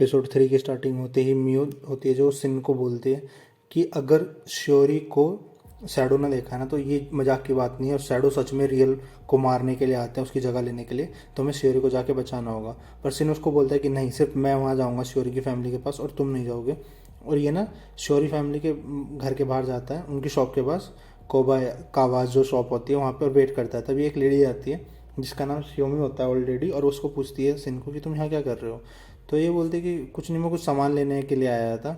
Episode 3 की starting होते ही मियो होती है जो सिन को बोलती है कि अगर श्योरी को शैडो ने देखा है ना तो ये मजाक की बात नहीं है, और शैडो सच में रियल को मारने के लिए आते हैं, उसकी जगह लेने के लिए, तो हमें श्योरी को जाके बचाना होगा। पर सिन उसको बोलता है कि नहीं, सिर्फ मैं वहाँ जाऊँगा श्योरी की फैमिली के पास और तुम नहीं जाओगे। और ये ना श्योरी फैमिली के घर के बाहर जाता है, उनकी शॉप के पास, कोबा कावाज जो शॉप होती है वहाँ पर वेट करता है। तभी एक लेडी आती है जिसका नाम शियोमी होता है, ओल्ड लेडी, और उसको पूछती है सिन को कि तुम यहाँ क्या कर रहे हो। तो ये बोलते कि कुछ नहीं, मैं कुछ सामान लेने के लिए आया था।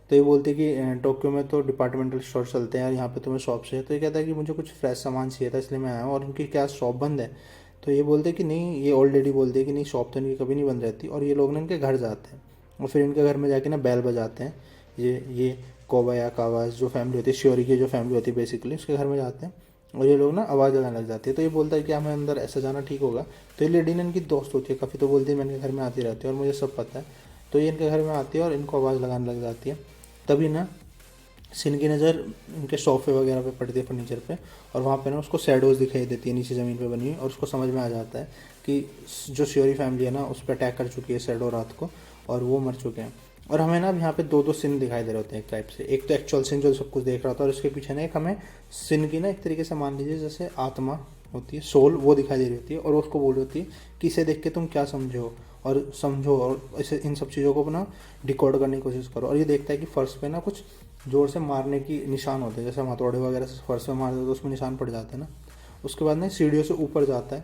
तो ये बोलते कि टोक्यो में तो डिपार्टमेंटल स्टोर चलते हैं और यहाँ पे तुम्हें शॉप से है। तो ये कहता है कि मुझे कुछ फ्रेश सामान चाहिए था इसलिए मैं आया हूँ, और उनकी क्या शॉप बंद है। तो ये बोलते कि नहीं, ये ओल्ड लेडी बोलती है कि नहीं, शॉप तो इनकी कभी नहीं बंद रहती। और ये लोग ना इनके घर जाते हैं और फिर इनके घर में जाके ना बैल बजाते हैं। ये कोबा या कावाज जो फैमिली होती है, श्योरी की जो फैमिली होती है बेसिकली, उसके घर में जाते हैं और ये लोग ना आवाज़ लगाने लग जाती है। तो ये बोलता है कि हमें अंदर ऐसे जाना ठीक होगा। तो ये लेडी ने इनकी दोस्त होती है काफ़ी, तो बोलती है मैं इनके घर में आती रहती है और मुझे सब पता है। तो ये इनके घर में आती है और इनको आवाज़ लगाने लग जाती है। तभी ना सिन की नज़र इनके सोफे वगैरह पे पड़ती है, फर्नीचर पे, और वहाँ पे ना उसको शैडोज़ दिखाई देती है नीचे ज़मीन पे बनी हुई, और उसको समझ में आ जाता है कि जो श्योरी फैमिली है ना उस पर अटैक कर चुकी है शैडो रात को, और वो मर चुके हैं। और हमें ना अब यहाँ पे दो दो सिन दिखाई दे रहे होते हैं एक टाइप से। एक तो एक्चुअल सिन जो सब कुछ देख रहा था, और उसके पीछे ना एक हमें सिन की ना एक तरीके से मान लीजिए जैसे आत्मा होती है, सोल, वो दिखाई दे रही होती है, और उसको बोल रही होती है कि इसे देख के तुम क्या समझो और इसे इन सब चीज़ों को अपना डिकोड करने की कोशिश करो। और ये देखता है कि फर्श पे ना कुछ जोर से मारने की निशान होते हैं, जैसे हम हथौड़े वगैरह से फर्श में मारते तो उसमें निशान पड़ जाते हैं ना। उसके बाद ना सीढ़ियों से ऊपर जाता है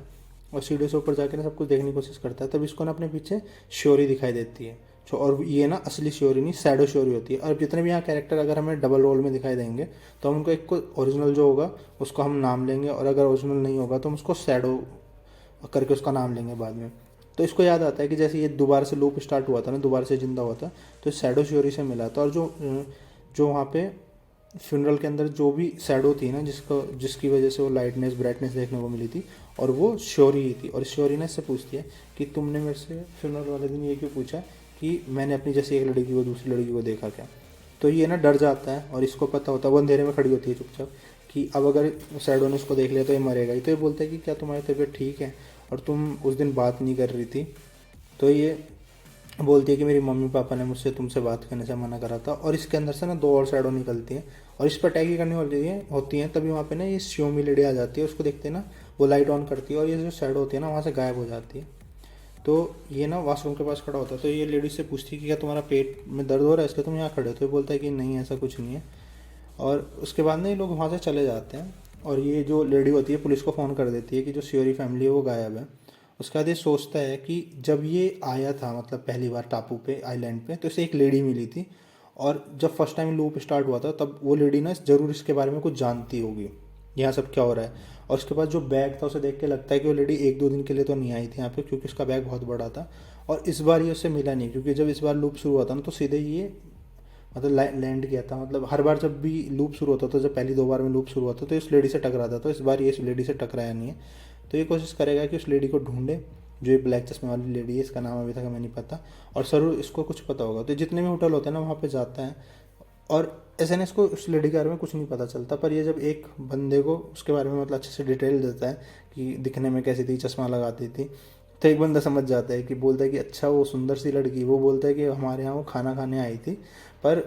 और सीढ़ियों से ऊपर जाकर ना सब कुछ देखने की कोशिश करता है। तब इसको ना अपने पीछे श्योरी दिखाई देती है। और ये ना असली श्योरी नहीं, शैडो श्योरी होती है। और जितने भी यहाँ कैरेक्टर अगर हमें डबल रोल में दिखाई देंगे तो हम उनको एक को ओरिजिनल जो होगा उसको हम नाम लेंगे, और अगर ओरिजिनल नहीं होगा तो हम उसको शैडो करके उसका नाम लेंगे बाद में। तो इसको याद आता है कि जैसे ये दोबारा से लूप स्टार्ट हुआ था ना, दोबारा से जिंदा हुआ था, तो शैडो श्योरी से मिला था। और जो जो वहाँ पे फ्यूनरल के अंदर जो भी शैडो थी ना, जिसकी वजह से वो लाइटनेस ब्राइटनेस देखने को मिली थी, और वो श्योरी ही थी। और श्योरी ने इससे पूछती है कि तुमने मेरे से फ्यूनरल वाले दिन ये क्यों पूछा कि मैंने अपनी जैसी एक लड़की को दूसरी लड़की को देखा क्या। तो ये ना डर जाता है और इसको पता होता है, वो अंधेरे में खड़ी होती है चुपचाप कि अब अगर शैडो ने उसको देख लिया तो ये मरेगा ही। तो ये बोलता है कि क्या तुम्हारी तबीयत ठीक है, और तुम उस दिन बात नहीं कर रही थी। तो ये बोलती है कि मेरी मम्मी पापा ने मुझसे तुमसे बात करने से मना करा था। और इसके अंदर से ना दो और शैडो निकलती हैं और इस पर अटैक ही करने वाली होती हैं। तभी वहाँ पे ना ये शियोमी लेडी आ जाती है, उसको देखते हैं ना वो लाइट ऑन करती है और ये जो शैडो होती है ना वहाँ से गायब हो जाती है। तो ये ना वॉशरूम के पास खड़ा होता है। तो ये लेडी से पूछती है कि क्या तुम्हारा पेट में दर्द हो रहा है इसलिए तुम यहाँ खड़े हो। तो ये बोलता है कि नहीं, ऐसा कुछ नहीं है। और उसके बाद ना ये लोग वहाँ से चले जाते हैं, और ये जो लेडी होती है पुलिस को फ़ोन कर देती है कि जो श्योरी फैमिली है वो गायब है। उसके बाद ये सोचता है कि जब ये आया था मतलब पहली बार टापू पे, आइलैंड पे, तो इसे एक लेडी मिली थी, और जब फर्स्ट टाइम लूप स्टार्ट हुआ था तब वो लेडी ना ज़रूर इसके बारे में कुछ जानती होगी, यहाँ सब क्या हो रहा है। और उसके बाद जो बैग था उसे देख के लगता है कि वो लेडी एक दो दिन के लिए तो नहीं आई थी यहाँ पे, क्योंकि उसका बैग बहुत बड़ा था। और इस बार ये उससे मिला नहीं, क्योंकि जब इस बार लूप शुरू हुआ था ना तो सीधे ये मतलब लैंड किया था। मतलब हर बार जब भी लूप शुरू होता था, जब पहली दो बार में लूप शुरू हुआ था तो इस लेडी से टकराता था, तो इस बार ये इस लेडी से टकराया नहीं है। तो ये कोशिश करेगा कि उस लेडी को ढूंढे, जो ये ब्लैक चश्मे वाली लेडी है, इसका नाम अभी तक हमें नहीं पता, और ज़रूर इसको कुछ पता होगा। तो जितने भी होटल होते हैं ना वहाँ पे जाता है, और ऐसे ना इसको उस लेडी के बारे में कुछ नहीं पता चलता। पर ये जब एक बंदे को उसके बारे में मतलब अच्छे से डिटेल देता है कि दिखने में कैसी थी, चश्मा लगाती थी, तो एक बंदा समझ जाता है कि बोलता है कि अच्छा वो सुंदर सी लड़की, वो बोलता है कि हमारे यहाँ वो खाना खाने आई थी पर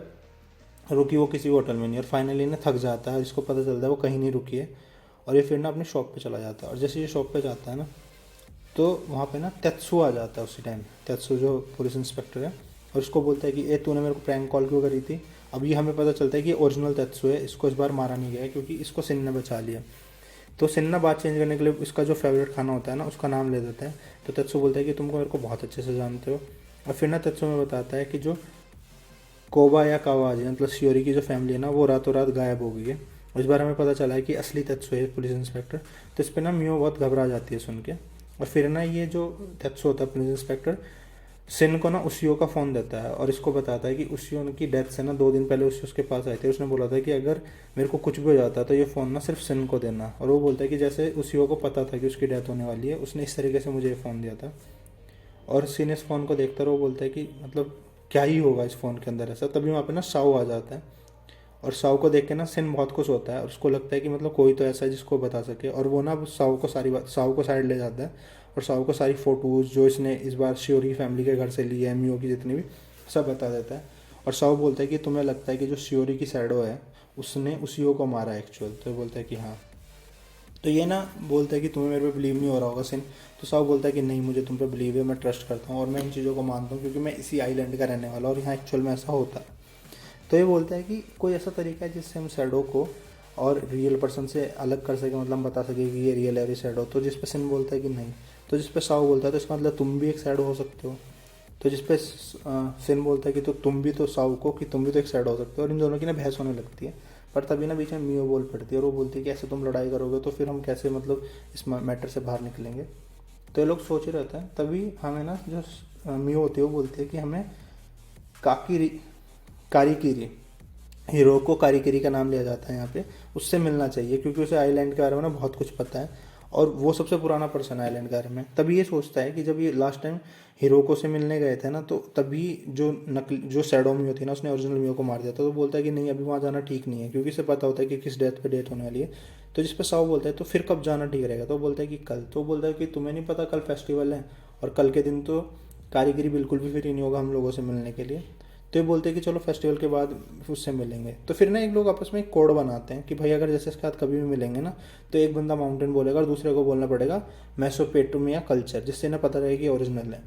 रुकी वो किसी होटल में नहीं। और फाइनली ना थक जाता है, इसको पता चलता है वो कहीं नहीं रुकी है, और ये फिर ना अपनी शॉप पे चला जाता है। और जैसे ये शॉप पे जाता है ना तो वहाँ पे ना तेत्सु आ जाता है उसी टाइम, तेत्सु जो पुलिस इंस्पेक्टर है, और उसको बोलता है कि ए तूने मेरे को प्रैंक कॉल क्यों करी थी। अब ये हमें पता चलता है कि ओरिजिनल तेत्सु है, इसको इस बार मारा नहीं गया है क्योंकि इसको सिन ने बचा लिया। तो सिन ना बात चेंज करने के लिए इसका जो फेवरेट खाना होता है ना उसका नाम ले देता है। तो तेत्सु बोलता है कि तुमको मेरे को बहुत अच्छे से जानते हो। और फिर ना तेत्सु में बताता है कि जो कोबा या कावाजी मतलब श्योरी की जो फैमिली है ना वो रातों रात गायब हो गई है। और इस बार हमें पता चला है कि असली तेत्सु है पुलिस इंस्पेक्टर। तो इस पर ना मियो बहुत घबरा जाती है सुन के। और फिर ना ये जो तेत्सु होता है पुलिस इंस्पेक्टर, सिन को ना उसियो का फ़ोन देता है और इसको बताता है कि उसियो की डेथ से ना 2 दिन पहले उसी उसके पास आए थे। उसने बोला था कि अगर मेरे को कुछ भी हो जाता तो ये फ़ोन ना सिर्फ सिन को देना। और वो बोलता है कि जैसे उसियो को पता था कि उसकी डेथ होने वाली है, उसने इस तरीके से मुझे ये फ़ोन दिया था। और सिन इस फ़ोन को देखता है, वो बोलता है कि मतलब क्या ही होगा इस फ़ोन के अंदर ऐसा। तभी वहाँ पे ना साउ आ जाता है, और साउ को देख के ना सिन बहुत खुश होता है, और उसको लगता है कि मतलब कोई तो ऐसा है जिसको बता सके। और वो ना साउ को सारी बात, साउ को साइड ले जाता है और साओ को सारी फ़ोटोज़ जो इसने इस बार शियोरी फैमिली के घर से ली है, मियो की जितनी भी, सब बता देता है। और साओ बोलता है कि तुम्हें लगता है कि जो शियोरी की शैडो है उसने उसीओ को मारा एक्चुअल, तो बोलता है कि हाँ। तो ये ना बोलता है कि तुम्हें मेरे पे बिलीव नहीं हो रहा होगा सिन। तो साहब बोलता है कि नहीं, मुझे तुम पे बिलीव है, मैं ट्रस्ट करता हूँ और मैं इन चीज़ों को मानता हूँ क्योंकि मैं इसी आइलैंड का रहने वाला और यहाँ एक्चुअल में ऐसा होता है। तो ये बोलता है कि कोई ऐसा तरीका है जिससे हम शैडो को और रियल पर्सन से अलग कर सके, मतलब हम बता सके कि ये रियल है और ये शैडो। तो जिस पे सिन बोलता है कि नहीं। तो जिस पे साहु बोलता है तो इसका मतलब तुम भी एक शैडो हो सकते हो। तो जिस पे सिन बोलता है कि तो तुम भी तो साहु को कि तुम भी तो एक शैडो हो सकते हो। और इन दोनों की ना बहस होने लगती है। पर तभी ना बीच में मियो बोल पड़ती है और वो बोलती है कि ऐसे तुम लड़ाई करोगे तो फिर हम कैसे मतलब इस मैटर से बाहर निकलेंगे। तो ये लोग सोच ही रहते हैं। तभी हमें ना जो मियो होती है वो बोलती है कि हमें काकी कारीकिरी, हीरो को कारीगिरी का नाम लिया जाता है यहाँ पे, उससे मिलना चाहिए क्योंकि उसे आइलैंड के बारे में ना बहुत कुछ पता है और वो सबसे पुराना पर्सन है आइलैंड के बारे में। तभी ये सोचता है कि जब ये लास्ट टाइम हिरोको से मिलने गए थे ना, तो तभी जो नकली जो शैडो मियो थी ना उसने ओरिजिनल मियो को मार दिया था। तो बोलता है कि नहीं, अभी वहाँ जाना ठीक नहीं है क्योंकि इसे पता होता है कि किस डेथ पे डेथ होने वाली है। तो जिस पे साव बोलता है तो फिर कब जाना ठीक रहेगा, तो बोलता है कि कल। तो बोलता है कि तुम्हें नहीं पता कल फेस्टिवल है और कल के दिन तो कारीगिरी बिल्कुल भी फ्री नहीं होगा हम लोगों से मिलने के लिए। तो ये बोलते हैं कि चलो फेस्टिवल के बाद उससे मिलेंगे। तो फिर ना एक लोग आपस में एक कोड बनाते हैं कि भाई अगर जैसे इसके साथ कभी भी मिलेंगे ना तो एक बंदा माउंटेन बोलेगा और दूसरे को बोलना पड़ेगा मेसोपोटामिया कल्चर, जिससे ना पता रहे कि ओरिजिनल है।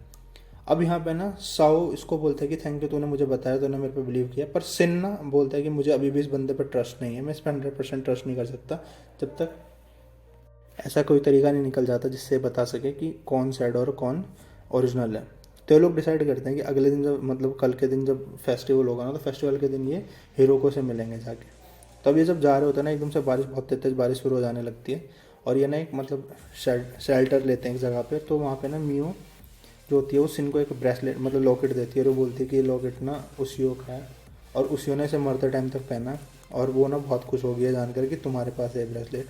अब यहाँ पे ना साओ इसको बोलता है कि थैंक यू, तूने मुझे बताया, तूने मेरे पे बिलीव किया। पर सिन ना बोलता है कि मुझे अभी भी इस बंदे पर ट्रस्ट नहीं है, मैं इस पर 100% ट्रस्ट नहीं कर सकता जब तक ऐसा कोई तरीका नहीं निकल जाता जिससे बता सके कि कौन सैड और कौन ओरिजिनल है। तो ये लोग डिसाइड करते हैं कि अगले दिन जब मतलब कल के दिन जब फेस्टिवल होगा ना तो फेस्टिवल के दिन ये हीरोको से मिलेंगे जाके। तो अब ये जब जा रहे होते हैं ना एकदम से बारिश, बहुत तेज तेज बारिश शुरू हो जाने लगती है और ये ना एक मतलब शेल्टर लेते हैं एक जगह पे। तो वहाँ पे ना मियो जो होती है वो सिन को एक ब्रेसलेट मतलब लॉकेट देती है और वो बोलती है कि ये लॉकेट ना उसियो का है और उसियो ने इसे मरते टाइम तक पहना और वो ना बहुत खुश हो गई है जानकर कि तुम्हारे पास है ब्रेसलेट।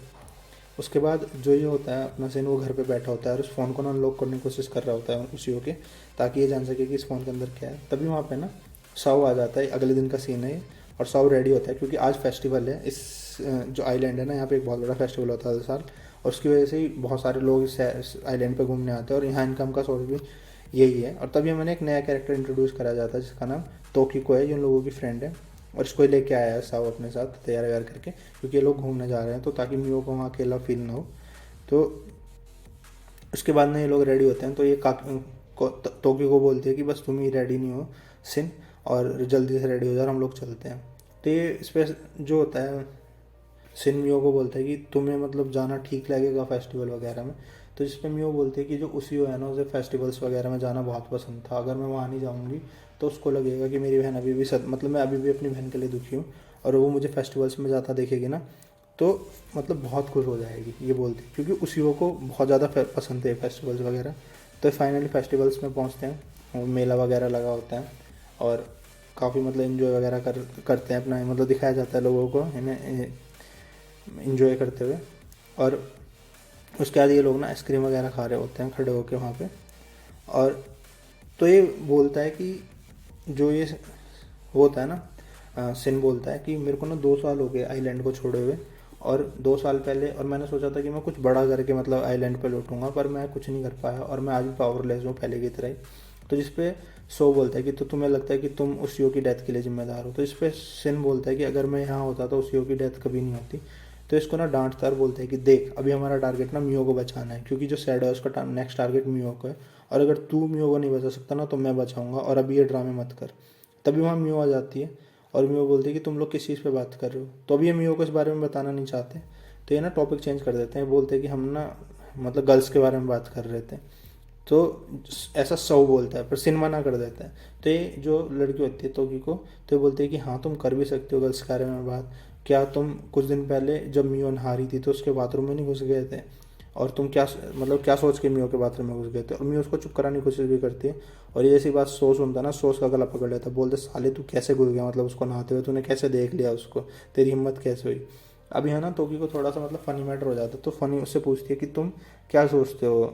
उसके बाद जो ये होता है अपना सिन वो घर पे बैठा होता है और उस फ़ोन को ना अनलॉक करने की कोशिश कर रहा होता है उसी के, ताकि ये जान सके कि इस फ़ोन के अंदर क्या है। तभी वहाँ पे ना साउ आ जाता है, अगले दिन का सीन है ये। और साउ रेडी होता है क्योंकि आज फेस्टिवल है इस जो आइलैंड है ना, यहाँ पे एक बहुत बड़ा फेस्टिवल होता है हर साल और उसकी वजह से ही बहुत सारे लोग इस आइलैंड पे घूमने आते हैं और यहाँ इनकम का सोर्स भी यही है। और तभी हमें एक नया कैरेक्टर इंट्रोड्यूस करा जाता है जिसका नाम तोकिको है, जो इन लोगों की फ्रेंड है और इसको लेके आया है साव अपने साथ तैयार वैयार करके क्योंकि ये लोग घूमने जा रहे हैं, तो ताकि मियो को वहाँ अकेला फील ना हो। तो उसके बाद में ये लोग रेडी होते हैं तो ये तोकी को बोलती है कि बस तुम ही रेडी नहीं हो सिन, और जल्दी से रेडी हो जाओ हम लोग चलते हैं। तो ये इस पर जो होता है सिन मियो को बोलता है कि तुम्हें मतलब जाना ठीक लगेगा फेस्टिवल वगैरह में। तो जिस पे मियो बोलती है कि जो उसी है ना उसे फेस्टिवल्स वगैरह में जाना बहुत पसंद था, अगर मैं वहाँ नहीं जाऊँगी तो उसको लगेगा कि मेरी बहन अभी भी मतलब मैं अभी भी अपनी बहन के लिए दुखी हूँ और वो मुझे फेस्टिवल्स में जाता देखेगी ना तो मतलब बहुत खुश हो जाएगी, ये बोलती है क्योंकि उसी को बहुत ज़्यादा पसंद है फेस्टिवल्स वगैरह। तो फाइनली फेस्टिवल्स में पहुँचते हैं और मेला वगैरह लगा होता है और काफ़ी मतलब इन्जॉय वगैरह करते हैं अपना, मतलब दिखाया जाता है लोगों को इन्हें इन्जॉय करते हुए। और उसके बाद ये लोग ना आइसक्रीम वगैरह खा रहे होते हैं खड़े होके वहाँ पे। और तो ये बोलता है कि जो ये होता है ना सिन बोलता है कि मेरे को ना 2 साल हो गए आइलैंड को छोड़े हुए और 2 साल पहले और मैंने सोचा था कि मैं कुछ बड़ा करके मतलब आइलैंड पे लौटूंगा, पर मैं कुछ नहीं कर पाया और मैं आज भी पावरलेस हूँ पहले की तरह ही। तो जिसपे सो बोलता है कि तो तुम्हें लगता है कि तुम उस की डेथ के लिए जिम्मेदार हो। तो इस पर सिन बोलता है कि अगर मैं यहाँ होता तो उस की डेथ कभी नहीं होती। तो इसको ना डांटता और बोलता है कि देख अभी हमारा टारगेट ना मियो को बचाना है क्योंकि जो सैड है उसका नेक्स्ट टारगेट मियो को है और अगर तू मियो को नहीं बचा सकता ना तो मैं बचाऊंगा और अभी ये ड्रामे मत कर। तभी वहाँ मियो आ जाती है और मियो बोलती है कि तुम लोग किस चीज़ पे बात कर रहे हो। तो अभी ये मियो को इस बारे में बताना नहीं चाहते, तो ये ना टॉपिक चेंज कर देते हैं, बोलते हैं कि हम ना मतलब गर्ल्स के बारे में बात कर रहे थे। तो ऐसा सौ बोलता है पर सिन मना कर देता है। तो ये जो लड़की होती है तोकी को, तो ये बोलती है कि हाँ तुम कर भी सकते हो गर्ल्स के बारे में बात। क्या तुम कुछ दिन पहले जब मियो नहा रही थी तो उसके बाथरूम में नहीं घुस गए थे, और तुम क्या मतलब क्या सोच के मियो के बाथरूम में घुस गए थे। और मियो उसको चुप कराने की कोशिश भी करती है और ये ऐसी बात सोच सुनता ना, सोच का गला पकड़ लेता, बोलते साले तू कैसे घुस गया, मतलब उसको नहाते हुए तूने कैसे देख लिया उसको, तेरी हिम्मत कैसे हुई। अब यहाँ ना तोकी को थोड़ा सा मतलब फ़नी मैटर हो जाता है, तो फ़नी उससे पूछती है कि तुम क्या सोचते हो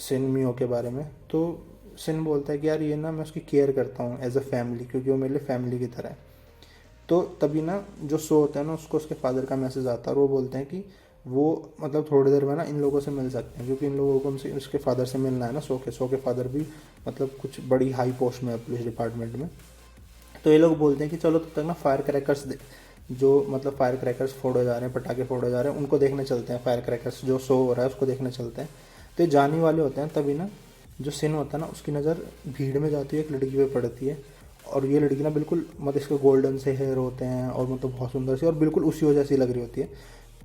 सिन मियो के बारे में। तो सिन बोलता है कि यार ये ना मैं उसकी केयर करता हूँ एज अ फैमिली क्योंकि वो मेरे लिए फैमिली की तरह है। तो तभी ना जो सो होता है ना उसको उसके फादर का मैसेज आता है और वो बोलते हैं कि वो मतलब थोड़ी देर में ना इन लोगों से मिल सकते हैं, क्योंकि इन लोगों को उनसे उसके फादर से मिलना है ना। सो के फादर भी मतलब कुछ बड़ी हाई पोस्ट में है पुलिस डिपार्टमेंट में। तो ये लोग बोलते हैं कि चलो तब तक ना फायर क्रैकर्स जो मतलब फायर क्रैकर्स फोड़े जा रहे हैं, पटाखे फोड़े जा रहे हैं, उनको देखने चलते हैं। फायर क्रैकर्स जो शो हो रहा है उसको देखने चलते हैं। तो ये जाने वाले होते हैं, तभी ना जो सिन होता है ना उसकी नज़र भीड़ में जाती है, एक लड़की पे पड़ती है। और ये लड़की ना बिल्कुल मतलब इसके गोल्डन से हेयर होते हैं और मतलब बहुत सुंदर सी और बिल्कुल उसी वजह से लग रही होती है।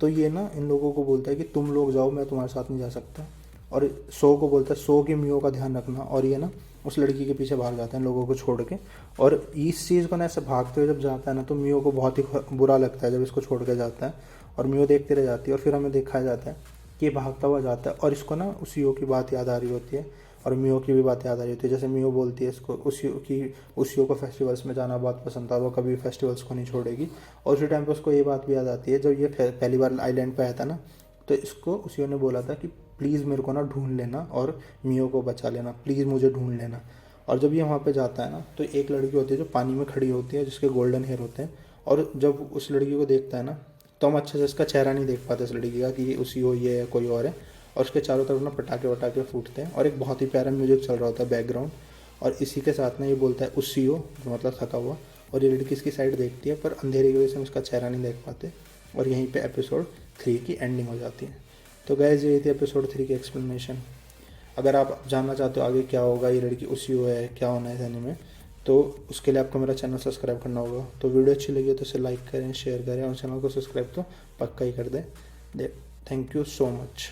तो ये ना इन लोगों को बोलता है कि तुम लोग जाओ, मैं तुम्हारे साथ नहीं जा सकता। और सो को बोलता है सो की मियो का ध्यान रखना। और ये ना उस लड़की के पीछे भाग जाता है लोगों को छोड़ के। और इस चीज़ को ना ऐसे भागते हुए जब जाता है ना तो मियो को बहुत ही बुरा लगता है जब इसको छोड़ के जाता है। और मियो देखते रह जाती है और फिर हमें दिखाया जाता है कि ये भागता हुआ जाता है और इसको ना उस यो की बात याद आ रही होती है और मियो की भी बात याद आ रही होती है। जैसे मियो बोलती है इसको उस यो को फेस्टिवल्स में जाना बहुत पसंद था, वो कभी फेस्टिवल्स को नहीं छोड़ेगी। और उसी टाइम पे उसको ये बात भी याद आती है जब ये पहली बार आइलैंड पे आया था ना, तो इसको उस यो ने बोला था कि प्लीज़ मेरे को ना ढूंढ लेना और मियो को बचा लेना, प्लीज़ मुझे ढूंढ लेना। और जब ये वहाँ पे जाता है ना तो एक लड़की होती है जो पानी में खड़ी होती है, जिसके गोल्डन हेयर होते हैं। और जब उस लड़की को देखता है ना तो हम अच्छे से इसका चेहरा नहीं देख पाते इस लड़की का कि ये उसी हो ये है कोई और है। और उसके चारों तरफ ना पटाखे वटाखे फूटते हैं और एक बहुत ही प्यारा म्यूजिक चल रहा होता है बैकग्राउंड। और इसी के साथ ना ये बोलता है उसी हो, जो मतलब थका हुआ। और ये लड़की इसकी साइड देखती है पर अंधेरे की वजह से हम इसका चेहरा नहीं देख पाते। और यहीं पे एपिसोड 3 की एंडिंग हो जाती है। तो गाइस ये थी एपिसोड 3 की एक्सप्लेनेशन। अगर आप जानना चाहते हो आगे क्या होगा, ये लड़की उसी हो है, क्या होना है इस एनीमे, तो उसके लिए आपको मेरा चैनल सब्सक्राइब करना होगा। तो वीडियो अच्छी लगी हो तो इसे लाइक करें, शेयर करें और चैनल को सब्सक्राइब तो पक्का ही कर दें। Thank you so much.